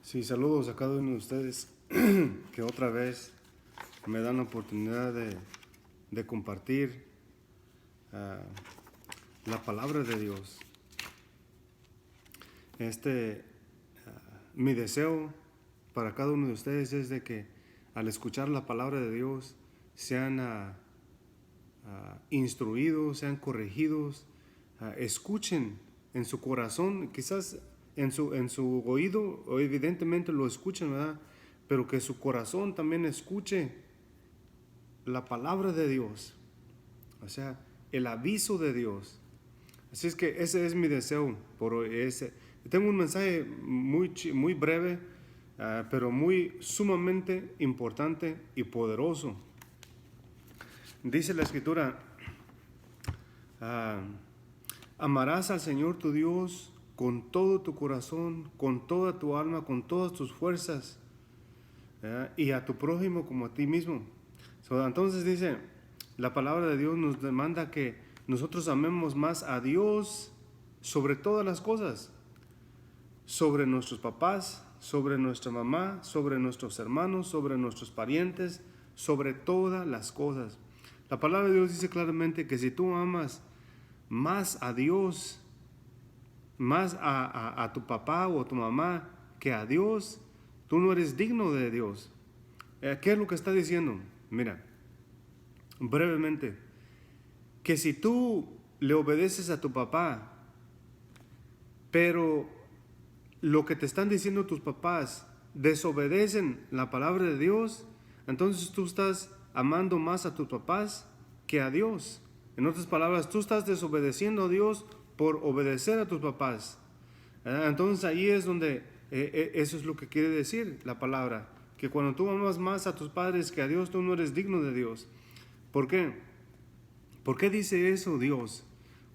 Sí, saludos a cada uno de ustedes que otra vez me dan la oportunidad de compartir ah, la palabra de Dios. Mi deseo para cada uno de ustedes es de que al escuchar la palabra de Dios sean instruidos, sean corregidos, escuchen en su corazón, quizás en su oído, o evidentemente lo escuchen, ¿verdad? Pero que su corazón también escuche la palabra de Dios, o sea, el aviso de Dios. Así es que ese es mi deseo por hoy. Tengo un mensaje muy breve, pero muy sumamente importante y poderoso. Dice la Escritura, ah, amarás al Señor tu Dios con todo tu corazón, con toda tu alma, con todas tus fuerzas, y a tu prójimo como a ti mismo. Entonces dice, la palabra de Dios nos demanda que nosotros amemos más a Dios sobre todas las cosas, sobre nuestros papás, sobre nuestra mamá, sobre nuestros hermanos, sobre nuestros parientes, sobre todas las cosas. La palabra de Dios dice claramente que si tú amas más a Dios, más a tu papá o a tu mamá que a Dios, tú no eres digno de Dios. ¿Qué es lo que está diciendo? Mira, brevemente, que si tú le obedeces a tu papá, pero lo que te están diciendo tus papás desobedecen la palabra de Dios, entonces tú estás amando más a tus papás que a Dios. En otras palabras, tú estás desobedeciendo a Dios por obedecer a tus papás. Entonces ahí es donde eso es lo que quiere decir la palabra, que cuando tú amas más a tus padres que a Dios, tú no eres digno de Dios. ¿Por qué? ¿Por qué dice eso Dios?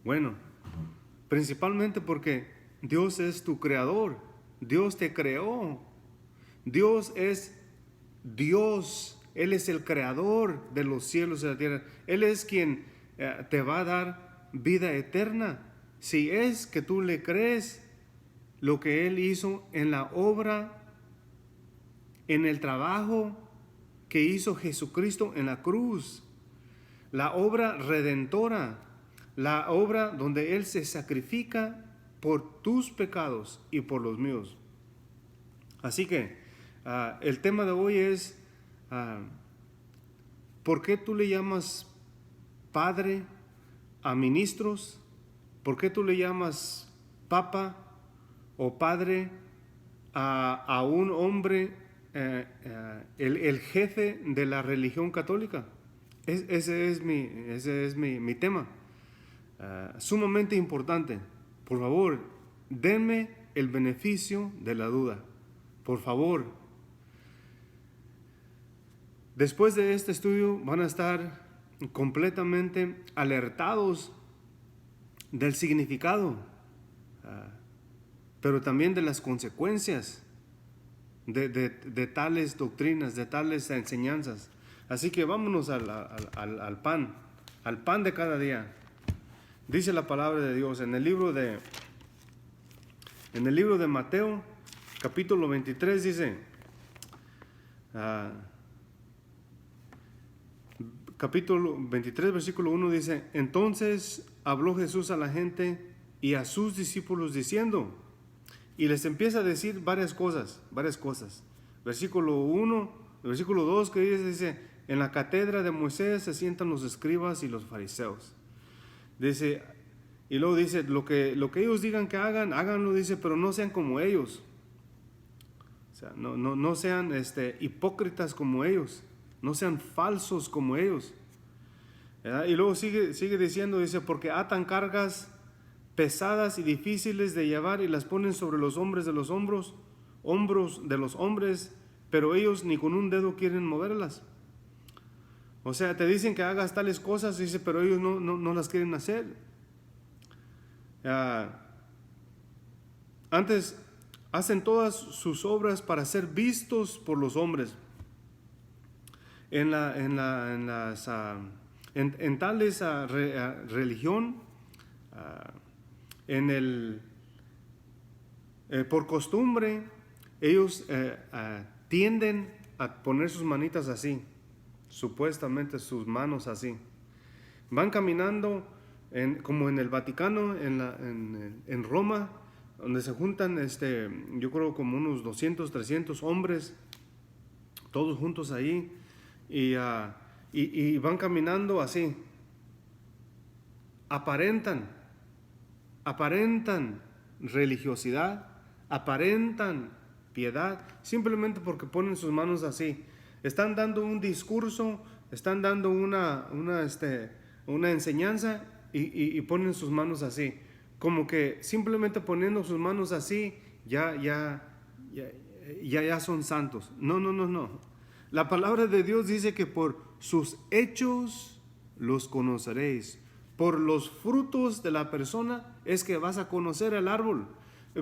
Bueno, principalmente porque Dios es tu creador. Dios te creó. Dios es Dios. Él es el creador de los cielos y de la tierra. Él es quien te va a dar vida eterna. Si es que tú le crees lo que Él hizo en la obra, en el trabajo que hizo Jesucristo en la cruz. La obra redentora, la obra donde Él se sacrifica por tus pecados y por los míos. Así que el tema de hoy es, ¿por qué tú le llamas padre a ministros? ¿Por qué tú le llamas papa o padre a un hombre, el jefe de la religión católica? Ese es mi tema, sumamente importante. Por favor, denme el beneficio de la duda. Por favor. Después de este estudio van a estar completamente alertados del significado, pero también de las consecuencias de tales doctrinas, de tales enseñanzas. Así que vámonos al pan de cada día. Dice la palabra de Dios en el libro de Mateo, capítulo 23, dice, capítulo 23, versículo 1 dice, entonces habló Jesús a la gente y a sus discípulos diciendo, y les empieza a decir varias cosas. Versículo 1, versículo 2 que dice, en la cátedra de Moisés se sientan los escribas y los fariseos. Dice, y luego dice, lo que ellos digan que hagan, háganlo, dice, pero no sean como ellos. O sea, no sean hipócritas como ellos, no sean falsos como ellos. ¿Verdad? Y luego sigue diciendo, dice, porque atan cargas pesadas y difíciles de llevar y las ponen sobre los hombros de los hombres, pero ellos ni con un dedo quieren moverlas. O sea, te dicen que hagas tales cosas, dice, pero ellos no las quieren hacer. Antes hacen todas sus obras para ser vistos por los hombres. En tales religión, por costumbre, ellos tienden a poner sus manitas así, supuestamente sus manos así. Van caminando como en el Vaticano, en Roma, donde se juntan, yo creo como unos 200, 300 hombres, todos juntos ahí, y van caminando así. Aparentan religiosidad, aparentan piedad, simplemente porque ponen sus manos así. Están dando un discurso, están dando una enseñanza y ponen sus manos así. Como que simplemente poniendo sus manos así, ya son santos. No. La palabra de Dios dice que por sus hechos los conoceréis. Por los frutos de la persona es que vas a conocer el árbol.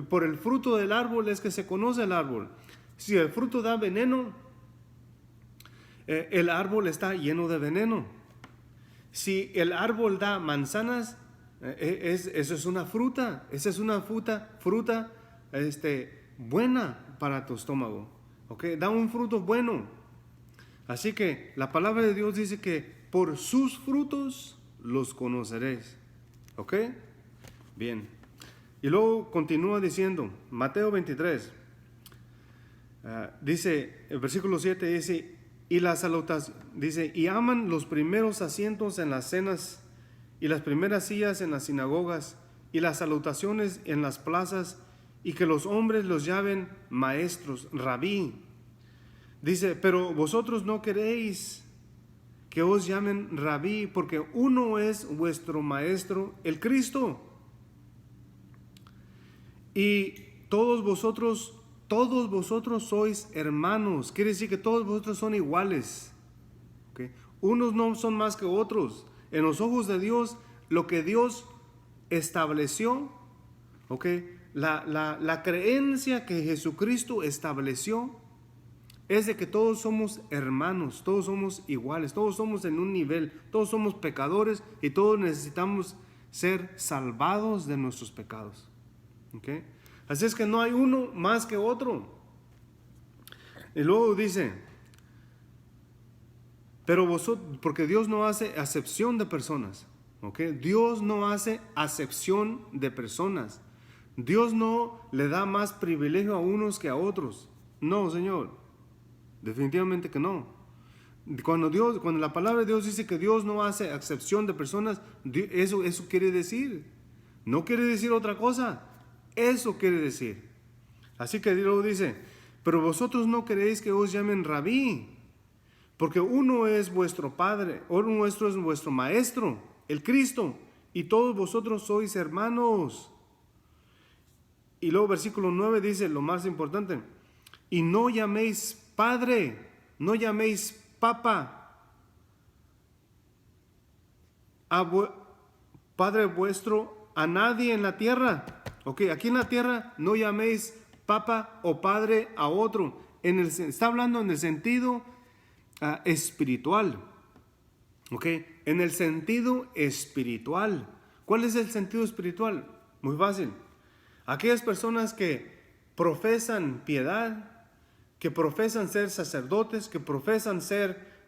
Por el fruto del árbol es que se conoce el árbol. Si el fruto da veneno, el árbol está lleno de veneno. Si el árbol da manzanas, eso es una fruta. Esa es una fruta buena para tu estómago. ¿Okay? Da un fruto bueno. Así que la palabra de Dios dice que por sus frutos los conoceréis. ¿Ok? Bien. Y luego continúa diciendo, Mateo 23, dice, el versículo 7 dice, y las salutaciones, dice, y aman los primeros asientos en las cenas y las primeras sillas en las sinagogas y las salutaciones en las plazas, y que los hombres los llamen maestros, rabí. Dice, pero vosotros no queréis que os llamen rabí, porque uno es vuestro maestro, el Cristo. Y todos vosotros sois hermanos. Quiere decir que todos vosotros son iguales. ¿Okay? Unos no son más que otros. En los ojos de Dios, lo que Dios estableció, ¿okay? La creencia que Jesucristo estableció es de que todos somos hermanos, todos somos iguales, todos somos en un nivel, todos somos pecadores y todos necesitamos ser salvados de nuestros pecados. ¿Okay? Así es que no hay uno más que otro. Y luego dice, pero vosotros, porque Dios no hace acepción de personas. ¿Okay? Dios no hace acepción de personas. Dios no le da más privilegio a unos que a otros. No, Señor. Definitivamente que no. Cuando la palabra de Dios dice que Dios no hace acepción de personas, eso quiere decir. No quiere decir otra cosa. Eso quiere decir. Así que luego dice, pero vosotros no queréis que os llamen rabí, porque uno es vuestro Padre, uno es vuestro Maestro, el Cristo, y todos vosotros sois hermanos. Y luego versículo 9 dice lo más importante, y no llaméis Padre, no llaméis Papa Padre vuestro a nadie en la tierra. Ok, aquí en la tierra no llaméis Papa o Padre a otro. Está hablando en el sentido espiritual. Ok, en el sentido espiritual. ¿Cuál es el sentido espiritual? Muy fácil. Aquellas personas que profesan piedad, que profesan ser sacerdotes, que profesan ser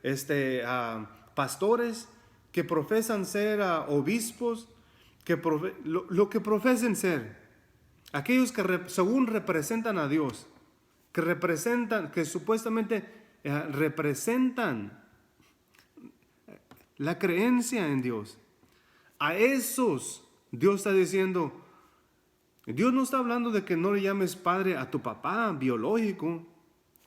pastores, que profesan ser obispos, lo que profesen ser, aquellos que según representan a Dios, que supuestamente representan la creencia en Dios, a esos Dios está diciendo, Dios no está hablando de que no le llames padre a tu papá biológico.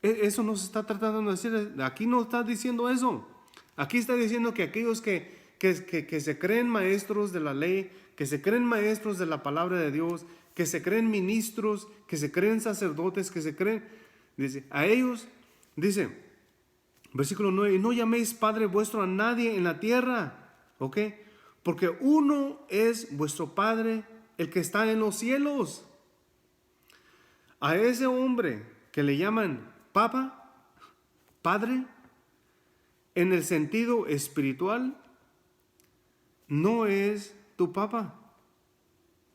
Eso no se está tratando de decir. Aquí no está diciendo eso. Aquí está diciendo que aquellos que se creen maestros de la ley, que se creen maestros de la palabra de Dios, que se creen ministros, que se creen sacerdotes, que se creen, dice, a ellos, dice, versículo 9, no llaméis Padre vuestro a nadie en la tierra, ¿ok? Porque uno es vuestro Padre, el que está en los cielos. A ese hombre que le llaman Papa, Padre, en el sentido espiritual, no es tu Papa,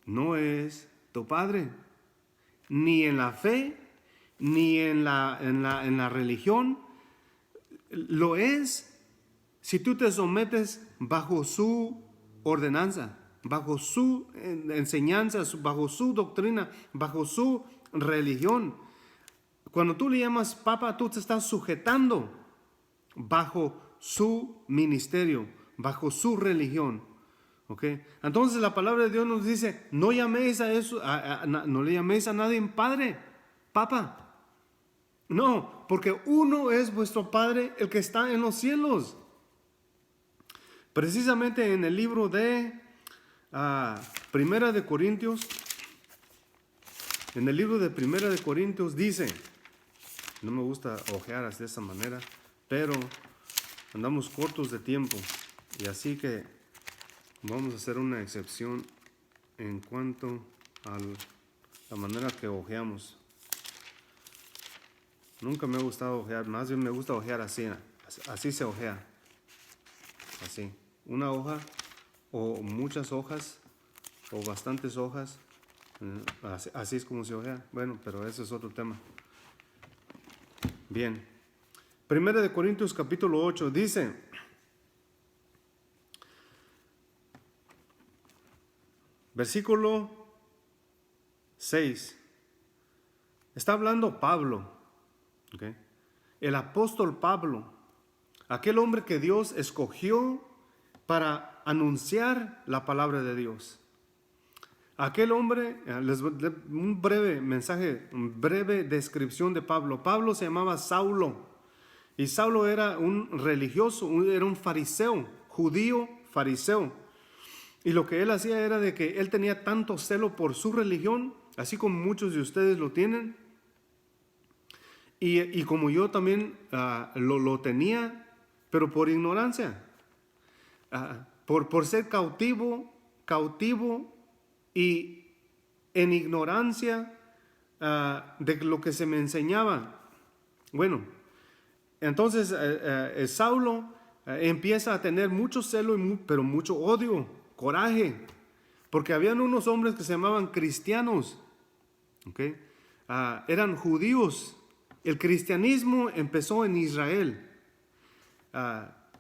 no es tu Padre, ni en la fe, ni en la religión. Lo es si tú te sometes bajo su ordenanza, bajo su enseñanza, bajo su doctrina, bajo su religión. Cuando tú le llamas papa, tú te estás sujetando bajo su ministerio, bajo su religión. ¿Okay? Entonces la palabra de Dios nos dice, no llaméis a eso, no le llaméis a nadie padre, papa. No, porque uno es vuestro Padre, el que está en los cielos. Precisamente en el libro de Primera de Corintios, en el libro de Primera de Corintios dice, no me gusta ojear de esa manera, pero andamos cortos de tiempo, y así que vamos a hacer una excepción en cuanto a la manera que ojeamos. Nunca me ha gustado ojear, más bien me gusta ojear así se ojea, así, una hoja o muchas hojas o bastantes hojas, así es como se ojea. Bueno, pero ese es otro tema. Bien, Primera de Corintios capítulo 8 dice, versículo 6, está hablando Pablo. Okay. El apóstol Pablo, aquel hombre que Dios escogió para anunciar la palabra de Dios. Aquel hombre, un breve mensaje, una breve descripción de Pablo. Pablo se llamaba Saulo, y Saulo era un religioso, era un fariseo, judío fariseo. Y lo que él hacía era de que él tenía tanto celo por su religión, así como muchos de ustedes lo tienen, y como yo también lo tenía, pero por ignorancia, por ser cautivo y en ignorancia de lo que se me enseñaba. Bueno, entonces Saulo empieza a tener mucho celo, pero mucho odio, coraje, porque habían unos hombres que se llamaban cristianos, ¿okay? Eran judíos. El cristianismo empezó en Israel.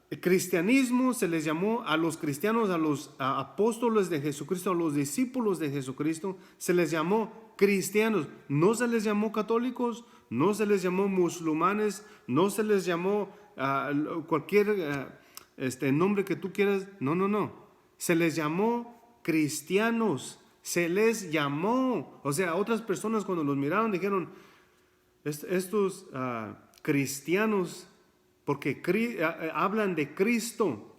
El cristianismo se les llamó a los cristianos, a los apóstoles de Jesucristo, a los discípulos de Jesucristo, se les llamó cristianos. No se les llamó católicos, no se les llamó musulmanes, no se les llamó cualquier nombre que tú quieras. No. Se les llamó cristianos. Se les llamó. O sea, otras personas cuando los miraron dijeron, estos cristianos, porque hablan de Cristo,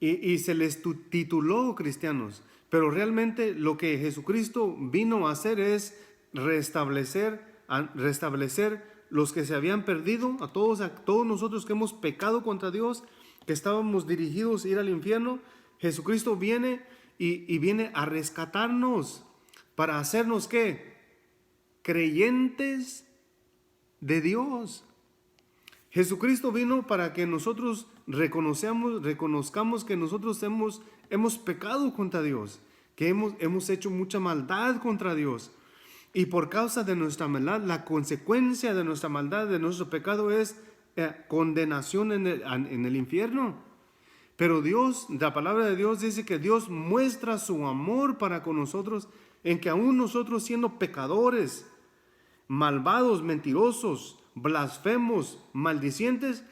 y se les tituló cristianos, pero realmente lo que Jesucristo vino a hacer es restablecer los que se habían perdido, a todos nosotros que hemos pecado contra Dios, que estábamos dirigidos a ir al infierno. Jesucristo viene y viene a rescatarnos para hacernos ¿qué? Creyentes de Dios. Jesucristo vino para que nosotros reconozcamos que nosotros hemos pecado contra Dios, que hemos hecho mucha maldad contra Dios, y por causa de nuestra maldad, la consecuencia de nuestra maldad, de nuestro pecado es condenación en el infierno. Pero Dios, la palabra de Dios dice que Dios muestra su amor para con nosotros, en que aún nosotros siendo pecadores, malvados, mentirosos, blasfemos, maldicientes,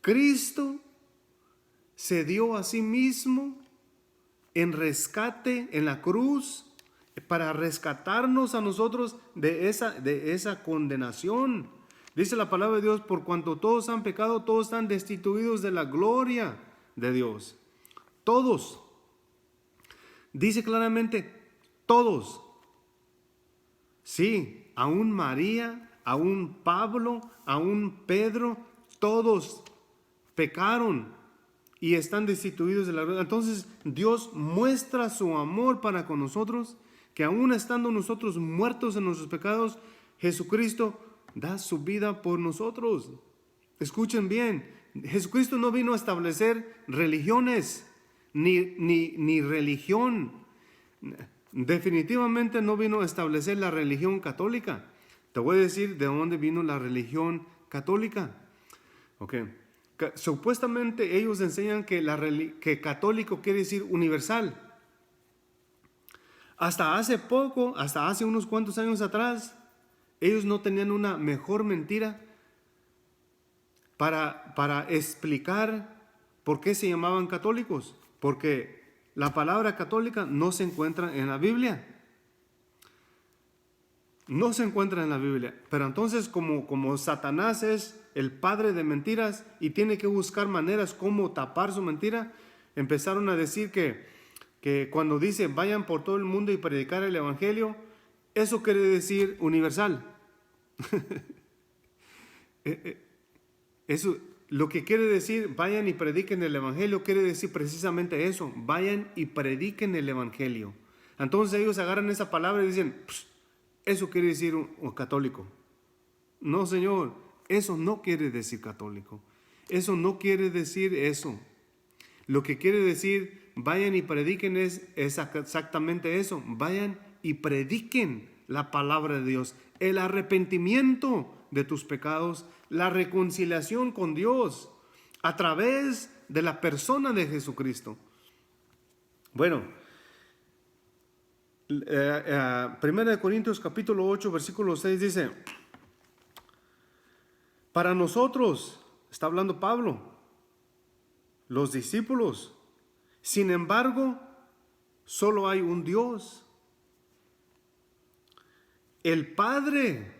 Cristo se dio a sí mismo en rescate en la cruz para rescatarnos a nosotros de esa condenación. Dice la palabra de Dios, por cuanto todos han pecado, todos están destituidos de la gloria de Dios. Todos. Dice claramente, todos. Sí, aún María, aún Pablo, aún Pedro, todos pecaron y están destituidos de la gloria. Entonces Dios muestra su amor para con nosotros, que aún estando nosotros muertos en nuestros pecados, Jesucristo da su vida por nosotros. Escuchen bien, Jesucristo no vino a establecer religiones, ni religión. Definitivamente no vino a establecer la religión católica. Te voy a decir de dónde vino la religión católica. Okay. Supuestamente ellos enseñan que católico quiere decir universal. Hasta hace poco, hasta hace unos cuantos años atrás, ellos no tenían una mejor mentira para explicar por qué se llamaban católicos. Porque la palabra católica no se encuentra en la Biblia. No se encuentra en la Biblia. Pero entonces como Satanás es el padre de mentiras y tiene que buscar maneras como tapar su mentira, empezaron a decir que cuando dice vayan por todo el mundo y predicar el evangelio, eso quiere decir universal. Eso, lo que quiere decir vayan y prediquen el evangelio, quiere decir precisamente eso, vayan y prediquen el evangelio. Entonces ellos agarran esa palabra y dicen, eso quiere decir un católico. No, Señor, eso no quiere decir católico. Eso no quiere decir eso. Lo que quiere decir vayan y prediquen es exactamente eso. Vayan y prediquen la palabra de Dios, el arrepentimiento de tus pecados, la reconciliación con Dios a través de la persona de Jesucristo. Bueno, 1 Corintios capítulo 8 versículo 6 dice, para nosotros, está hablando Pablo, los discípulos, sin embargo, solo hay un Dios, el Padre.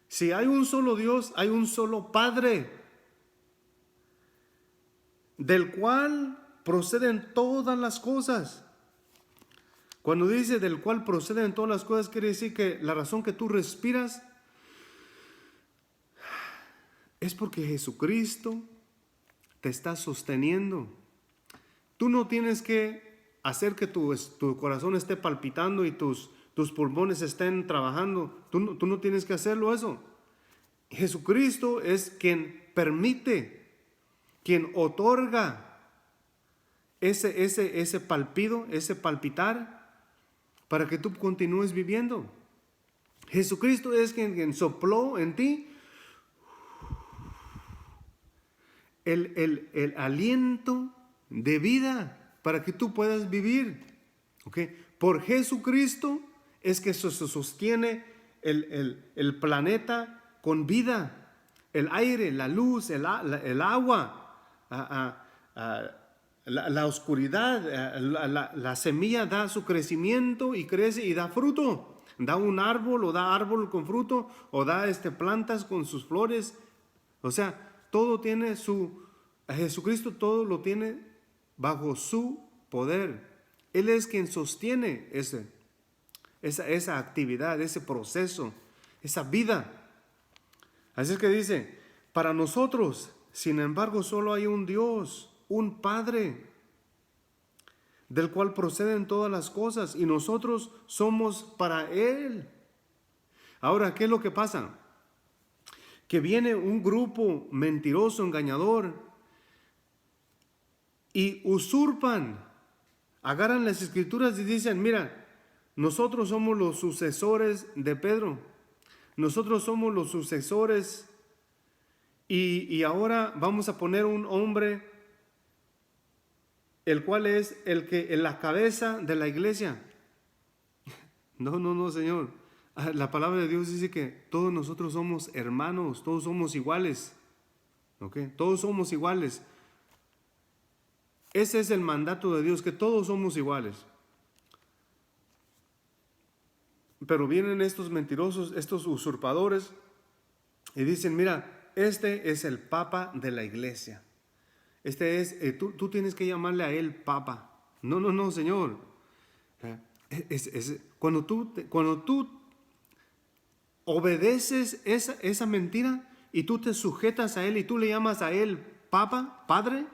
Si hay un solo Dios, hay un solo Padre, del cual proceden todas las cosas. Cuando dice del cual proceden todas las cosas, quiere decir que la razón que tú respiras es porque Jesucristo te está sosteniendo. Tú no tienes que hacer que tu corazón esté palpitando y tus pulmones estén trabajando. Tú no tienes que hacerlo eso. Jesucristo es quien permite, quien otorga ese palpido, ese palpitar, para que tú continúes viviendo. Jesucristo es quien sopló en ti el aliento de vida para que tú puedas vivir. ¿Okay? Por Jesucristo es que se sostiene el planeta con vida, el aire, la luz, el agua, la oscuridad, la semilla da su crecimiento y crece y da fruto. Da un árbol o da árbol con fruto o da plantas con sus flores. O sea, todo tiene Jesucristo todo lo tiene bajo su poder. Él es quien sostiene esa actividad, ese proceso, esa vida. Así es que dice, para nosotros, sin embargo, solo hay un Dios, un Padre, del cual proceden todas las cosas y nosotros somos para Él. Ahora, ¿qué es lo que pasa? Que viene un grupo mentiroso, engañador, y usurpan, agarran las escrituras y dicen, mira, nosotros somos los sucesores de Pedro, nosotros somos los sucesores y ahora vamos a poner un hombre, el cual es la cabeza de la iglesia. No, Señor. La palabra de Dios dice que todos nosotros somos hermanos, todos somos iguales. ¿Okay? Todos somos iguales. Ese es el mandato de Dios, que todos somos iguales. Pero vienen estos mentirosos, estos usurpadores, y dicen, mira, este es el Papa de la iglesia. Tú tienes que llamarle a él Papa. No, Señor. Cuando tú obedeces esa mentira y tú te sujetas a él y tú le llamas a él Papa, Padre,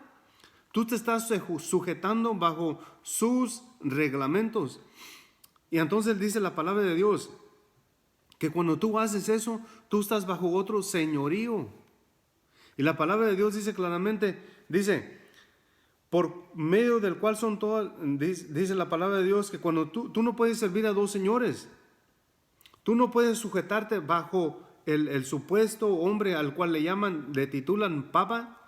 tú te estás sujetando bajo sus reglamentos. Y entonces dice la palabra de Dios que cuando tú haces eso, tú estás bajo otro señorío. Y la palabra de Dios dice claramente, dice, por medio del cual son todas, dice la palabra de Dios, que cuando tú no puedes servir a dos señores. Tú no puedes sujetarte bajo el supuesto hombre al cual le titulan papa,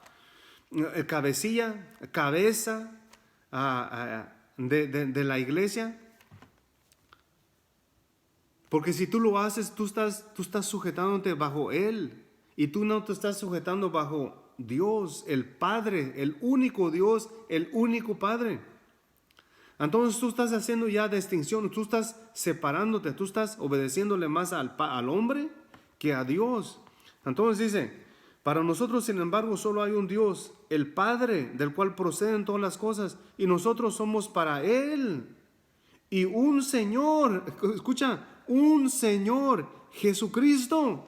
cabecilla, cabeza de la iglesia. Porque si tú lo haces, tú estás sujetándote bajo Él. Y tú no te estás sujetando bajo Dios, el Padre, el único Dios, el único Padre. Entonces tú estás haciendo ya distinción, tú estás separándote, tú estás obedeciéndole más al hombre que a Dios. Entonces dice, para nosotros sin embargo solo hay un Dios, el Padre, del cual proceden todas las cosas, y nosotros somos para Él. Y un Señor, escucha, un Señor, Jesucristo.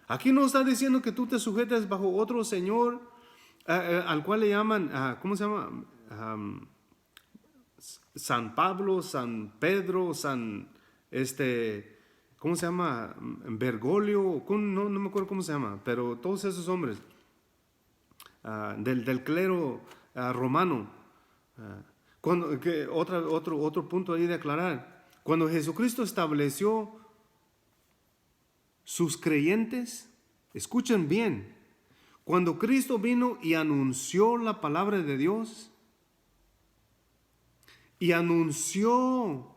Aquí no está diciendo que tú te sujetes bajo otro Señor, al cual le llaman, ¿cómo se llama? San Pablo, San Pedro, ¿cómo se llama? Bergoglio, no me acuerdo cómo se llama, pero todos esos hombres del clero romano. Otro punto ahí de aclarar. Cuando Jesucristo estableció sus creyentes, escuchen bien, cuando Cristo vino y anunció la palabra de Dios, y anunció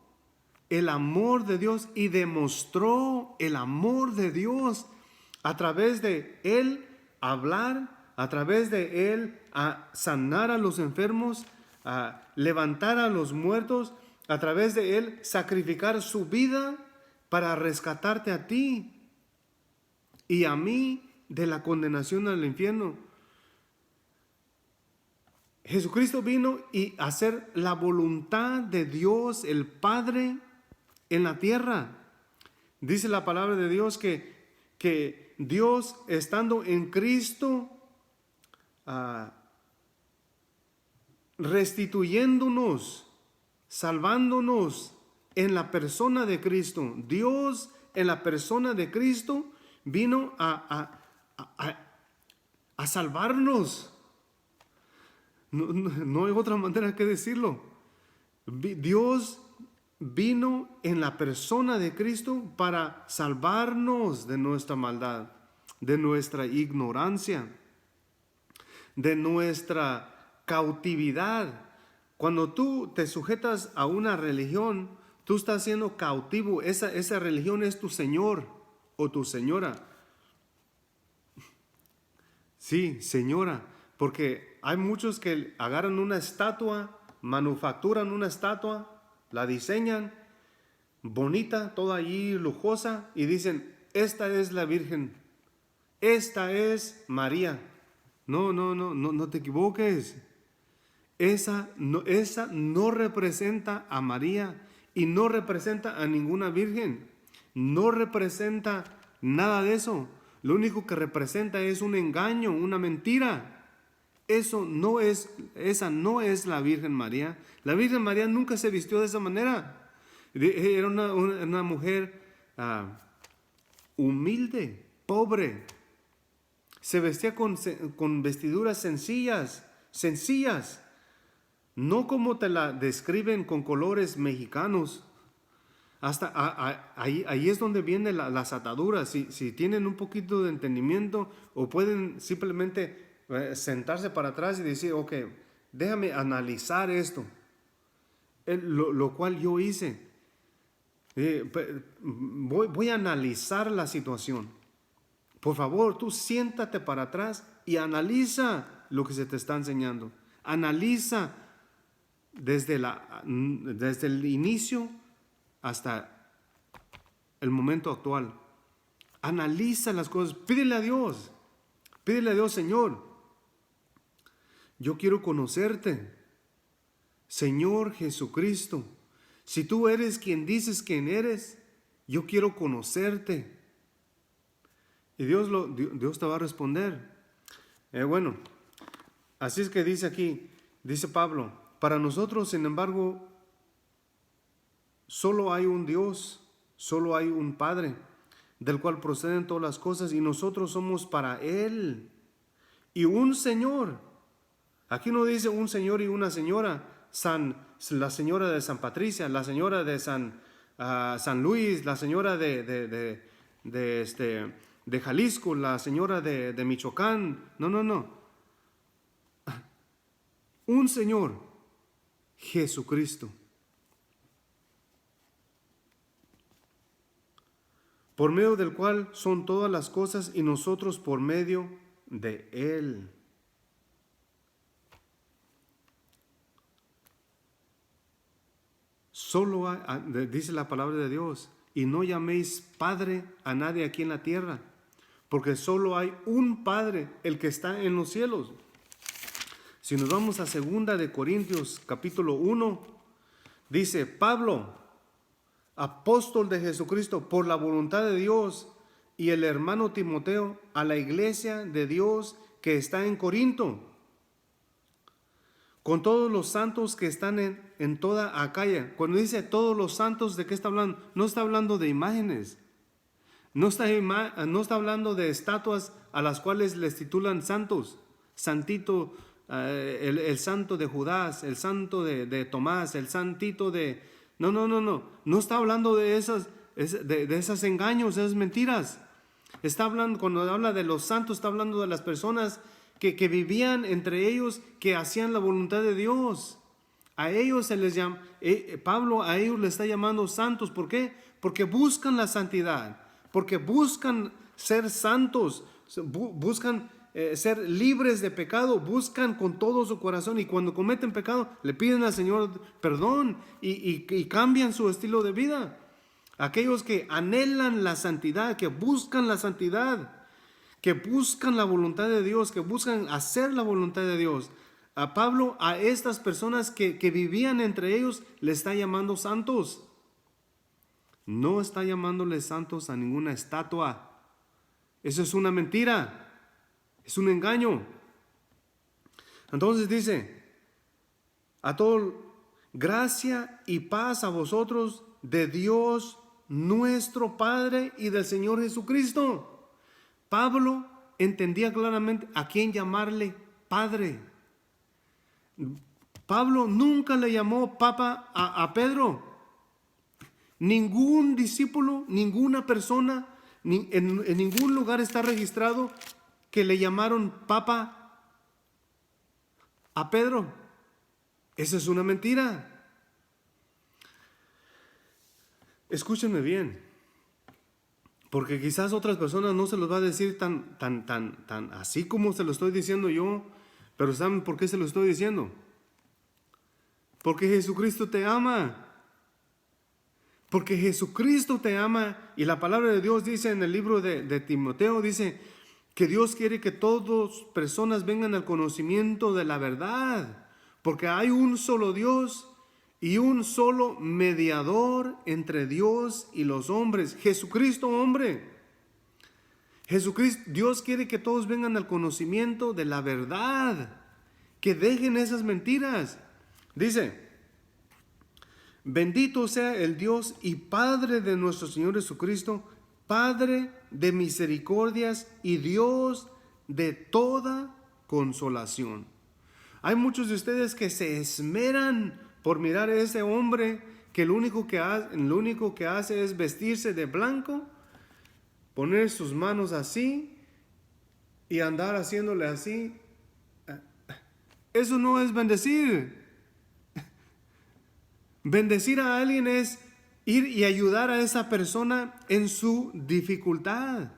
el amor de Dios y demostró el amor de Dios a través de Él hablar, a través de Él sanar a los enfermos, a levantar a los muertos, a través de Él sacrificar su vida para rescatarte a ti y a mí de la condenación al infierno. Jesucristo vino y hacer la voluntad de Dios, el Padre, en la tierra. Dice la palabra de Dios que Dios, estando en Cristo, restituyéndonos, salvándonos en la persona de Cristo. Dios en la persona de Cristo vino a salvarnos. No hay otra manera que decirlo. Dios vino en la persona de Cristo para salvarnos de nuestra maldad, de nuestra ignorancia, de nuestra cautividad. Cuando tú te sujetas a una religión, tú estás siendo cautivo. Esa religión es tu señor o tu señora. Sí, señora, porque hay muchos que agarran una estatua, manufacturan una estatua, la diseñan bonita, toda allí lujosa, y dicen, esta es la Virgen, esta es María. No te equivoques. Esa no representa a María y no representa a ninguna virgen. No representa nada de eso. Lo único que representa es un engaño, una mentira. Esa no es la Virgen María. La Virgen María nunca se vistió de esa manera. Era una mujer humilde, pobre. Se vestía con vestiduras sencillas. No como te la describen con colores mexicanos. Hasta ahí es donde vienen las ataduras. Si tienen un poquito de entendimiento o pueden simplemente sentarse para atrás y decir, ok, déjame analizar esto. Lo cual yo hice. Voy a analizar la situación. Por favor, tú siéntate para atrás y analiza lo que se te está enseñando. Analiza desde el inicio hasta el momento actual. Analiza las cosas. Pídele a Dios, Señor, yo quiero conocerte. Señor Jesucristo, si tú eres quien dices quién eres, yo quiero conocerte. Y Dios te va a responder. Bueno, así es que dice aquí, dice Pablo, para nosotros, sin embargo, solo hay un Dios, solo hay un Padre, del cual proceden todas las cosas, y nosotros somos para Él. Y un Señor. Aquí no dice un señor y una señora, la señora de San Patricia, la señora de San San Luis, la señora de Jalisco, la señora de Michoacán. No, no, no. Un Señor, Jesucristo, por medio del cual son todas las cosas y nosotros por medio de Él. Solo dice la palabra de Dios, y no llaméis Padre a nadie aquí en la tierra, porque solo hay un Padre, el que está en los cielos. Si nos vamos a 2 de Corintios capítulo 1, dice Pablo, apóstol de Jesucristo por la voluntad de Dios, y el hermano Timoteo a la iglesia de Dios que está en Corinto, con todos los santos que están en toda Acaya. Cuando dice todos los santos, ¿de qué está hablando? No está hablando de imágenes, no está hablando de estatuas a las cuales les titulan santos, santito, el santo de Judas, el santo de Tomás, el santito de... No, no, no, no. No está hablando de esos engaños, esas mentiras. Está hablando, cuando habla de los santos, está hablando de las personas que vivían entre ellos, que hacían la voluntad de Dios. A ellos se les llama, Pablo a ellos les está llamando santos. ¿Por qué? Porque buscan la santidad, porque buscan ser santos, buscan ser libres de pecado, buscan con todo su corazón, y cuando cometen pecado le piden al Señor perdón y cambian su estilo de vida. Aquellos que anhelan la santidad, que buscan la santidad, que buscan la voluntad de Dios, que buscan hacer la voluntad de Dios. A Pablo, a estas personas que vivían entre ellos, le está llamando santos. No está llamándoles santos a ninguna estatua. Eso es una mentira. Es un engaño. Entonces dice, a todo gracia y paz a vosotros de Dios nuestro Padre y del Señor Jesucristo. Pablo entendía claramente a quién llamarle Padre. Pablo nunca le llamó Papa a Pedro. Ningún discípulo, ninguna persona, en ningún lugar está registrado que le llamaron Papa a Pedro. Esa es una mentira. Escúchenme bien, porque quizás otras personas no se los va a decir tan así como se lo estoy diciendo yo, pero ¿saben por qué se lo estoy diciendo? Porque Jesucristo te ama. Porque Jesucristo te ama, y la palabra de Dios dice en el libro de Timoteo, dice que Dios quiere que todas personas vengan al conocimiento de la verdad, porque hay un solo Dios y un solo mediador entre Dios y los hombres, Jesucristo hombre. Jesucristo, Dios quiere que todos vengan al conocimiento de la verdad, que dejen esas mentiras. Dice, bendito sea el Dios y Padre de nuestro Señor Jesucristo, Padre de misericordias y Dios de toda consolación. Hay muchos de ustedes que se esmeran por mirar a ese hombre que lo único que hace es vestirse de blanco, poner sus manos así y andar haciéndole así. Eso no es bendecir. Bendecir a alguien es ir y ayudar a esa persona en su dificultad.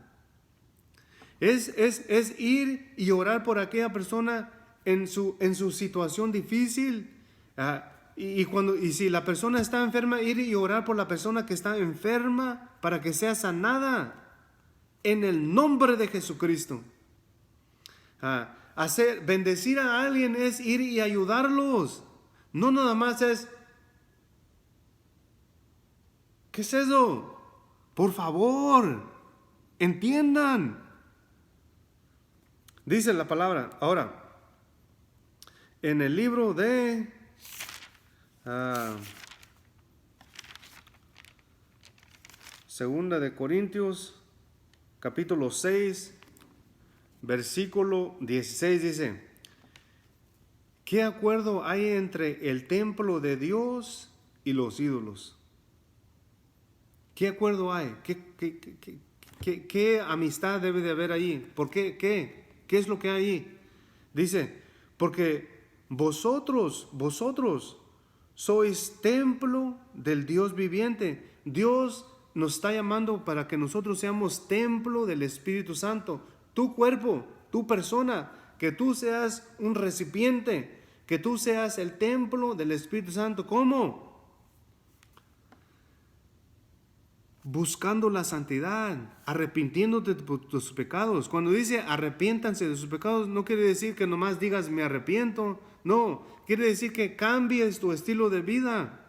Es ir y orar por aquella persona en su situación difícil. Y si la persona está enferma, ir y orar por la persona que está enferma para que sea sanada en el nombre de Jesucristo. Bendecir a alguien es ir y ayudarlos. No nada más es... ¿Qué es eso? Por favor, entiendan. Dice la palabra. Ahora, en el libro de Segunda de Corintios, capítulo 6, versículo 16 dice, ¿qué acuerdo hay entre el templo de Dios y los ídolos? ¿Qué acuerdo hay? ¿Qué amistad debe de haber ahí? ¿Por qué? ¿Qué es lo que hay ahí? Dice, porque vosotros sois templo del Dios viviente. Dios nos está llamando para que nosotros seamos templo del Espíritu Santo. Tu cuerpo, tu persona, que tú seas un recipiente, que tú seas el templo del Espíritu Santo. ¿Cómo? Buscando la santidad, arrepintiéndote de tus pecados. Cuando dice arrepiéntanse de sus pecados, no quiere decir que nomás digas me arrepiento. No, quiere decir que cambies tu estilo de vida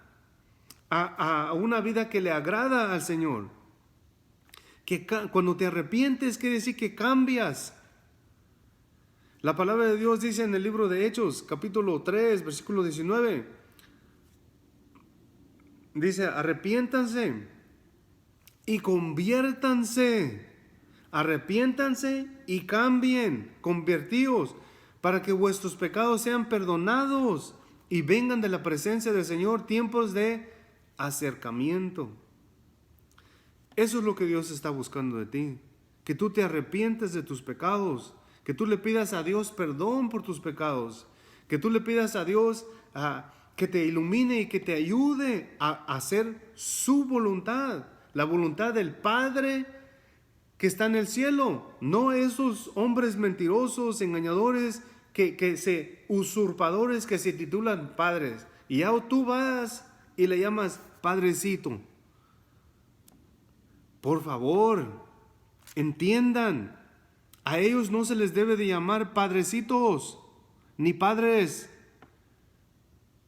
a una vida que le agrada al Señor. Que cuando te arrepientes quiere decir que cambias. La palabra de Dios dice en el libro de Hechos, capítulo 3, versículo 19. Dice, arrepiéntanse y conviértanse. Arrepiéntanse y cambien, convertíos, para que vuestros pecados sean perdonados y vengan de la presencia del Señor tiempos de acercamiento. Eso es lo que Dios está buscando de ti, que tú te arrepientes de tus pecados, que tú le pidas a Dios perdón por tus pecados, que tú le pidas a Dios que te ilumine y que te ayude a hacer su voluntad, la voluntad del Padre que está en el cielo, no esos hombres mentirosos, engañadores, usurpadores que se titulan padres. Y ya tú vas y le llamas padrecito. Por favor, entiendan, a ellos no se les debe de llamar padrecitos, ni padres.